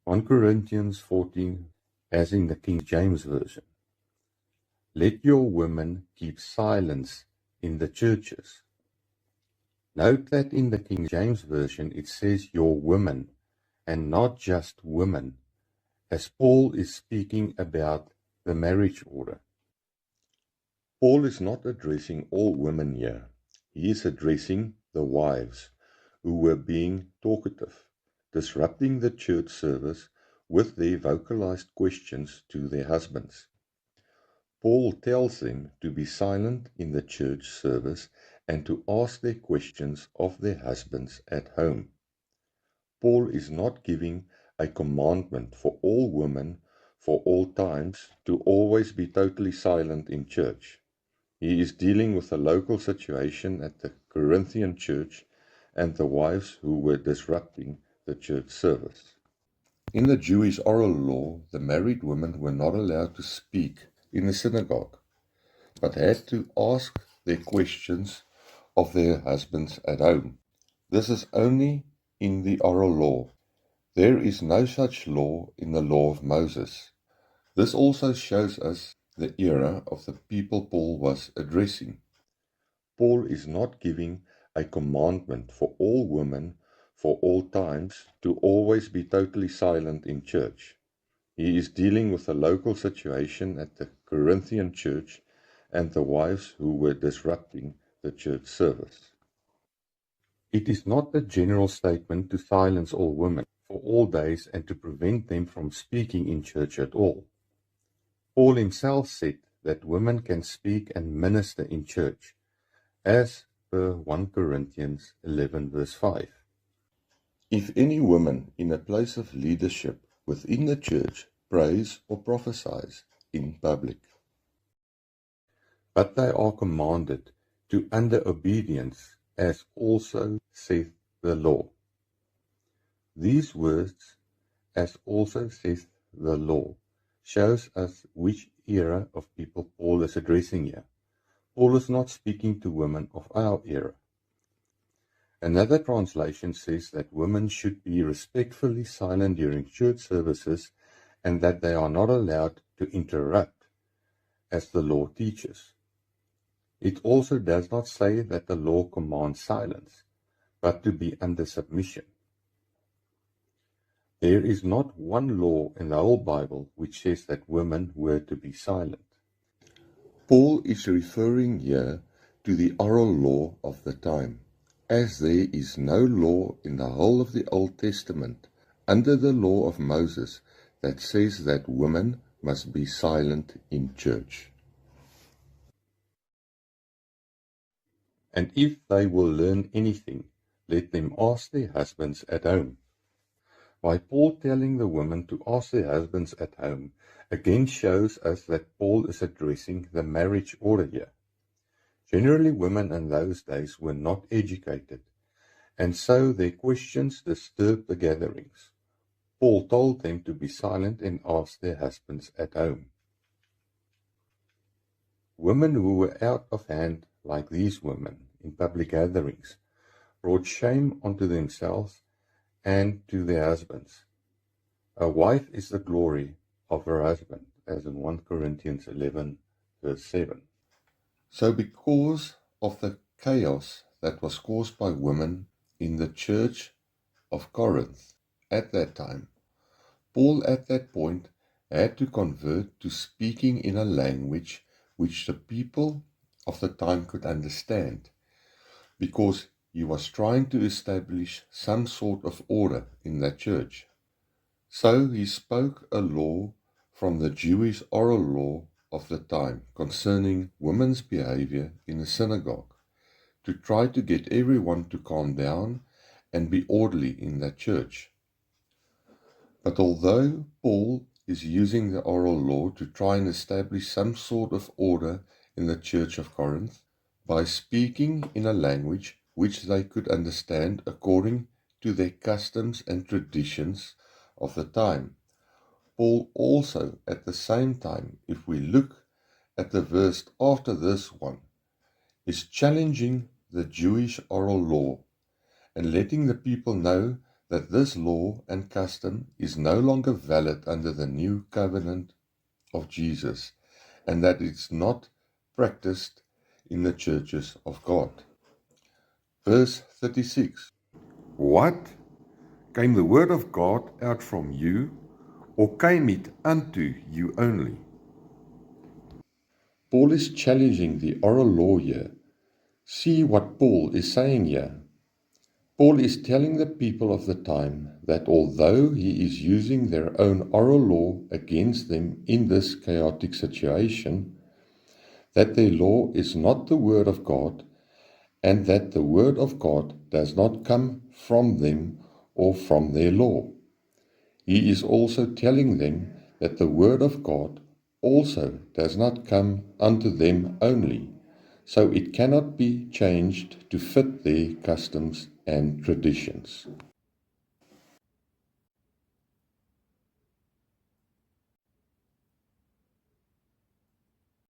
1 Corinthians 14, as in the King James Version. Let your women keep silence in the churches. Note that in the King James Version it says your women, and not just women, as Paul is speaking about the marriage order. Paul is not addressing all women here. He is addressing the wives who were being talkative, disrupting the church service with their vocalized questions to their husbands. Paul tells them to be silent in the church service and to ask their questions of their husbands at home. Paul is not giving a commandment for all women for all times to always be totally silent in church. He is dealing with a local situation at the Corinthian church and the wives who were disrupting the church service. In the Jewish oral law, the married women were not allowed to speak in the synagogue, but had to ask their questions of their husbands at home. This is only in the oral law. There is no such law in the law of Moses. This also shows us the era of the people Paul was addressing. Paul is not giving a commandment for all women for all times to always be totally silent in church. He is dealing with a local situation at the Corinthian church and the wives who were disrupting the church service. It is not a general statement to silence all women for all days and to prevent them from speaking in church at all. Paul himself said that women can speak and minister in church, as per 1 Corinthians 11 verse 5. If any woman in a place of leadership within the church prays or prophesies in public, but they are commanded to under obedience, as also saith the law. These words, as also saith the law, shows us which era of people Paul is addressing here. Paul is not speaking to women of our era. Another translation says that women should be respectfully silent during church services and that they are not allowed to interrupt, as the law teaches. It also does not say that the law commands silence, but to be under submission. There is not one law in the whole Bible which says that women were to be silent. Paul is referring here to the oral law of the time, as there is no law in the whole of the Old Testament under the law of Moses that says that women must be silent in church. And if they will learn anything, let them ask their husbands at home. By Paul telling the women to ask their husbands at home again shows us that Paul is addressing the marriage order here. Generally, women in those days were not educated, and so their questions disturbed the gatherings. Paul told them to be silent and ask their husbands at home. Women who were out of hand, like these women in public gatherings, brought shame onto themselves and to their husbands. A wife is the glory of her husband, as in 1 Corinthians 11, verse 7. So because of the chaos that was caused by women in the church of Corinth at that time, Paul at that point had to convert to speaking in a language which the people of the time could understand, because he was trying to establish some sort of order in that church. So he spoke a law from the Jewish oral law of the time concerning women's behavior in the synagogue, to try to get everyone to calm down and be orderly in that church. But although Paul is using the oral law to try and establish some sort of order in the church of Corinth, by speaking in a language which they could understand according to their customs and traditions of the time, Paul also at the same time, if we look at the verse after this one, is challenging the Jewish oral law and letting the people know that this law and custom is no longer valid under the new covenant of Jesus, and that it's not practiced in the churches of God. Verse 36. What? Came the word of God out from you, or came it unto you only? Paul is challenging the oral law here. See what Paul is saying here. Paul is telling the people of the time that although he is using their own oral law against them in this chaotic situation, that their law is not the word of God, and that the word of God does not come from them or from their law. He is also telling them that the word of God also does not come unto them only, so it cannot be changed to fit their customs and traditions.